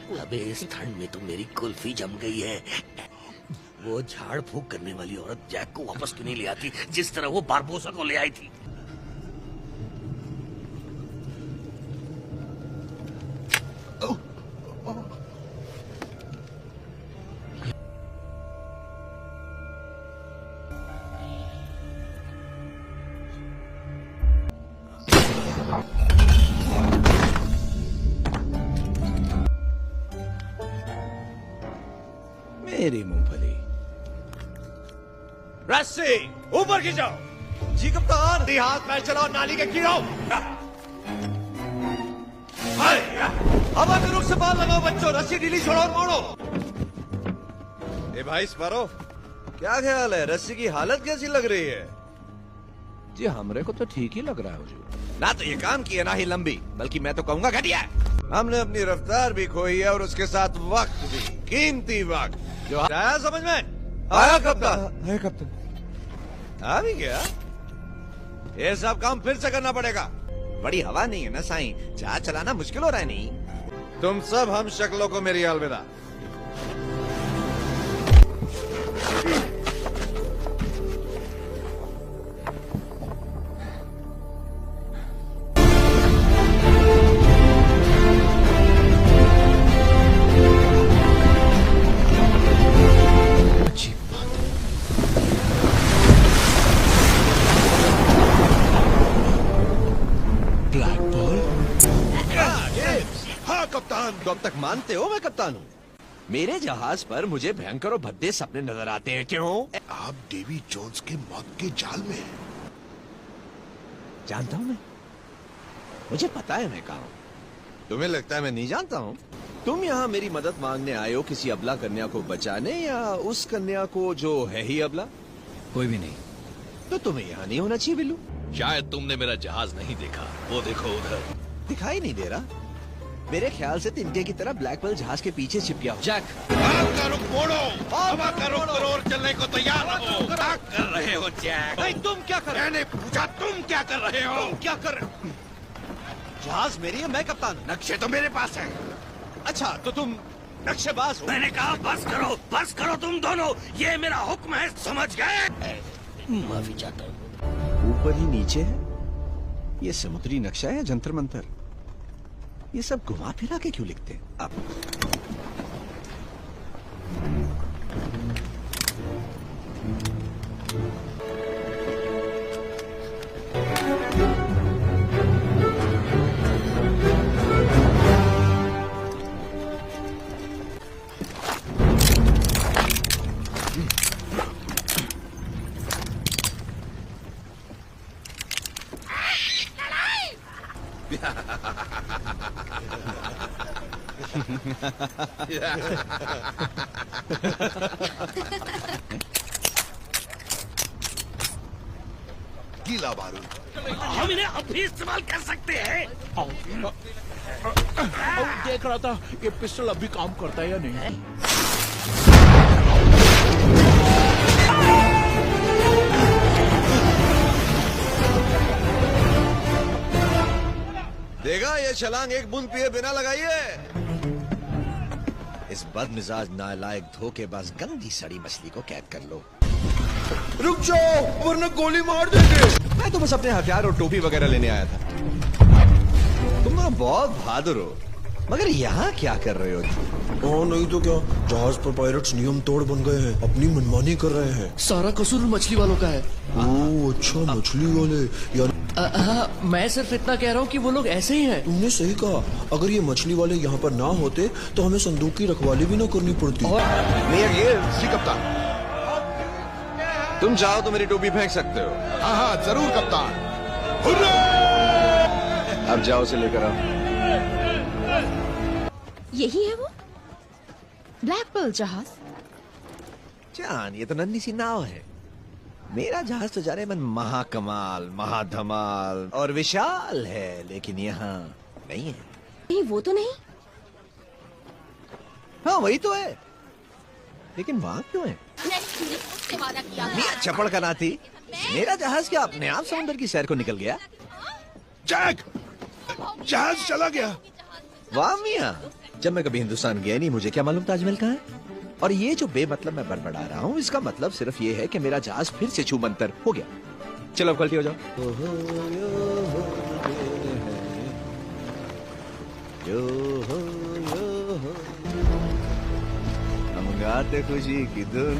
अबे इस ठंड में तो मेरी कुल्फी जम गई है। वो झाड़ फूक करने वाली औरत जैक को वापस क्यों नहीं ले आती जिस तरह वो बारबोसा को ले आई थी। मेरी मूंगफली। रस्सी ऊपर खींचो। जी कप्तान। हाथ पैर चलाओ, नाली के कीड़ो। हवा के रुख से बाल लगाओ बच्चों, रस्सी ढीली छोड़ो और मोड़ो। ए भाई स्पारो, क्या ख्याल है, रस्सी की हालत कैसी लग रही है? जी हमरे को तो ठीक ही लग रहा है हुजूर। ना तो ये काम की है ना ही लंबी, बल्कि मैं तो कहूंगा घटिया। हमने अपनी रफ्तार भी खोई है और उसके साथ वक्त भी, कीमती वक्त जो आया समझ में। आया कप्तान। आया कप्तान। आ भी गया। ये सब काम फिर से करना पड़ेगा। बड़ी हवा नहीं है ना साईं, जहाज चलाना मुश्किल हो रहा है। नहीं तुम सब हम शक्लों को मेरी अलविदा। तो अब तक मानते हो मैं कप्तान हूँ? मेरे जहाज पर मुझे भयंकर और भद्दे सपने नजर आते हैं। क्यों? आप डेवी जोन्स के मौत के जाल में हैं। जानता हूँ मैं, मुझे पता है मैं कहाँ हूँ। तुम्हें लगता है मैं नहीं जानता हूँ? तुम यहाँ मेरी मदद मांगने आए हो किसी अबला कन्या को बचाने, या उस कन्या को जो है ही अबला? कोई भी नहीं। तो तुम्हें यहाँ नहीं होना चाहिए बिल्लू। शायद तुमने मेरा जहाज नहीं देखा, वो देखो उधर। दिखाई नहीं दे रहा? मेरे ख्याल से तिनके की तरह ब्लैक पर्ल जहाज के पीछे छिप गया हो। जैक, का रुख मोड़ो, हवा का रुख करो और चलने को तैयार रहो। क्या कर रहे हो जैक? नहीं तुम क्या कर रहे हो? मैंने पूछा तुम क्या कर रहे हो? तुम क्या कर रहे हो? जहाज मेरी है, मैं कप्तान हूँ। नक्शे तो मेरे पास है। अच्छा तो तुम नक्शेबाज हो? मैंने कहा बस करो तुम दोनों, ये मेरा हुक्म है, समझ गए? माफी चाहता हूँ। ऊपर ही नीचे है? ये समुद्री नक्शा है जंतर मंतर? ये सब घुमा फिरा के क्यों लिखते हैं? अब गीला बारूद। हम इन्हें अब भी इस्तेमाल कर सकते हैं। देख रहा था कि पिस्टल अभी काम करता है या नहीं। देखा, ये छलांग एक बूंद पिए बिना लगाइए। इस बदमिजाज नालायक धोखेबाज गंदी सड़ी मछली को कैद कर लो। रुक जाओ वरना गोली मार देंगे। मैं तो बस अपने हथियार और टोपी वगैरह लेने आया था। तुम तो बहुत बहादुर हो, मगर यहाँ क्या कर रहे हो? हाँ नहीं तो क्या, जहाज पर पायलट्स नियम तोड़ बन गए हैं, अपनी मनमानी कर रहे हैं। सारा कसूर मछली वालों का है। ओह अच्छा, मछली वाले यार। हाँ, मैं सिर्फ इतना कह रहा हूँ कि वो लोग ऐसे ही हैं। तुमने सही कहा, अगर ये मछली वाले यहाँ पर ना होते तो हमें संदूक की रखवाली भी ना करनी पड़ती। जी कप्तान, तुम चाहो तो मेरी टोपी फेंक सकते हो। हाँ हाँ जरूर कप्तान। अब जाओ, उसे लेकर आओ। यही है वो ब्लैक पर्ल जहाज? जान, ये तो नन्ही सी नाव है। मेरा जहाज तो जाने मन महाकमाल, महाधमाल और विशाल है, लेकिन यहाँ नहीं है। नहीं वो तो नहीं। हाँ वही तो है, लेकिन वहाँ क्यों है? मियां चपड़ का नाती, मेरा जहाज क्या अपने आप समुद्र की सैर को निकल गया? जैक, जहाज चला गया। वाह मियां, जब मैं कभी हिंदुस्तान गया नहीं, मुझे क्या मालूम ताजमहल कहाँ है। और ये जो बेमतलब मैं बड़बड़ा रहा हूँ, इसका मतलब सिर्फ ये है कि मेरा जहाज फिर से छूमंतर हो गया। चलो अब पलटी हो जाओ। हम गाते खुशी की धुन।